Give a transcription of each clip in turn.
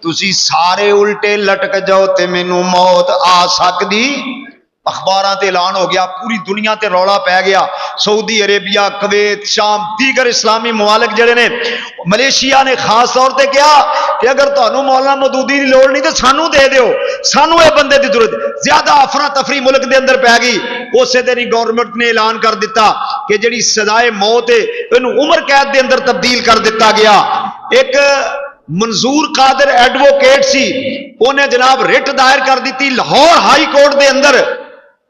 तुसी सारे उल्टे लटक जाओ ते मैनू मौत आ सकदी। अखबारां ते ऐलान हो गया, पूरी दुनिया ते रौला पै गया। सऊदी अरेबिया, कुवैत, शाम, दीगर इस्लामी मुमालिक जिहड़े ने, मलेशिया ने खास तौर पर कहा कि अगर तुहानू मौलाना मौदूदी की लोड़ नहीं तो सानू दे दिओ, सानू ये बंदे की जरूरत। ज्यादा अफरा तफरी मुल्क के अंदर पै गई। उस दिन ही गवर्नमेंट ने ऐलान कर दिता कि जिहड़ी सजाए मौत है इहनू उम्र कैद के अंदर तब्दील कर दिता गया। एक मंजूर कादिर एडवोकेट सी, उन्हें जनाब रिट दायर कर दी लाहौर हाई कोर्ट के अंदर।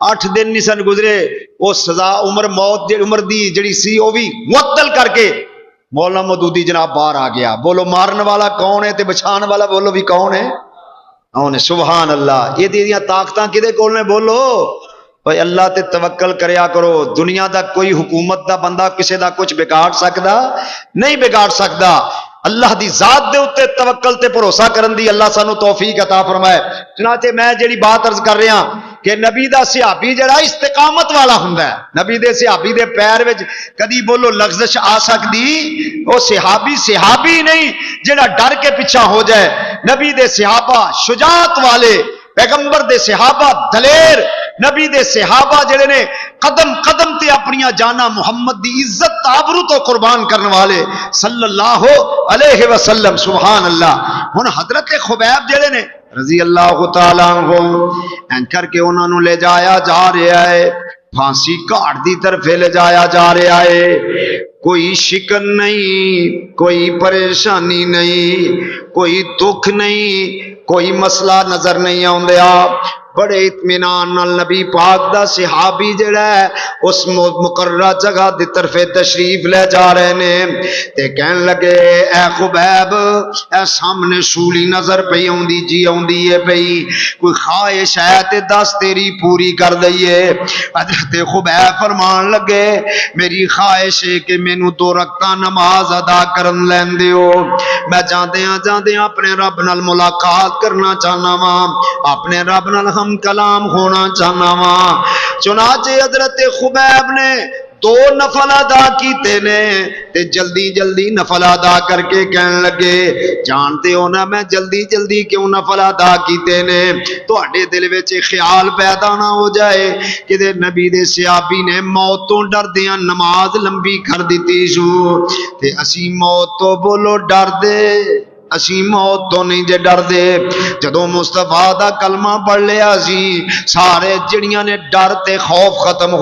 8 दिन नहीं सन गुजरे, वो सजा उम्र मौत उम्र दी जिहड़ी सी वो भी मुअत्तल करके मौलाना मौदूदी जनाब बाहर आ गया। बोलो मारन वाला कौन है ते बचाने वाला बोलो भी कौन है? कौन है? सुभान अल्लाह। ये दियां ताकतां किदे कोल ने? बोलो भाई अल्लाह ते तवक्कल करया करो। दुनिया दा कोई हुकूमत दा बंदा किसी दा कुछ बिगाड़ सकदा नहीं, बिगाड़ सकदा। अल्लाह दी जात दे उत्ते तवक्कल ते भरोसा करन दी अल्लाह सानू तौफीक अता फरमाए। चनाचे मैं जिहड़ी बात अर्ज कर रहा कि नबी दा सहाबी जिहड़ा इस्तिकामत वाला हुंदा है, नबी दे सहाबी दे पैर विच कदी बोलो लग़ज़श आ सकदी? वो सहाबी नहीं जिहड़ा डर के पिछा हो जाए। नबी दे सहाबा शुजात वाले, पैगंबर दे सहाबा दलेर, नबी दे सहाबा जिहड़े ने कदम कदम ते अपनी जाना मुहम्मद दी इज्जत आबरू तो कुर्बान करने वाले सल्लल्लाहु अलैहि वसल्लम। सुभान अल्लाह। हुण हजरत खुबैब जिहड़े ने रजी अल्लाह तआला अन्हु एंकर के उन्होंने ले जाया जा रहा है, फांसी घाट की तरफ ले जाया जा रहा है। कोई शिकन नहीं, कोई परेशानी नहीं, कोई दुख नहीं, कोई मसला नजर नहीं आउंदा। बड़े इत्मीनान नाल नबी पाक दा सहाबी जिहड़ा है उस मुकर्ररा जगह की तरफ तशरीफ ले जा रहे ने ते कहन लगे, ए खुबैब, ए सामने सूली नजर पई आउंदी जी, आउंदी है पई, कोई ख्वाहिश है ते दस तेरी पूरी कर दईए। हजरत खुबैब फरमान लगे, मेरी ख्वाहिश है कि मैनू 2 रकात नमाज अदा करन लैन दिओ। मैं जांदियां जांदियां अपने रब नाल मुलाकात करना चाहना वा, अपने रब नाल हम कलाम होना चाहना वा। चुनाचे हजरत खुबैब ने 2 नफल अदा किते ने ते जल्दी जल्दी नफल अदा करके कहन लगे, जानते हो ना मैं जल्दी जल्दी क्यों नफल अदा किते ने? तुहाडे दिल विच ख्याल पैदा ना हो जाए कि नबी दे सहाबी ने मौत तो डरदियां नमाज लंबी कर दी सू ते असी मौत तो बोलो डरदे, असी मौत तो नहीं जे डरदे। जदों मुस्तफा दा कलमा पढ़ लिया सी, सारे जिहड़ियां ने डर ते खौफ खत्म हो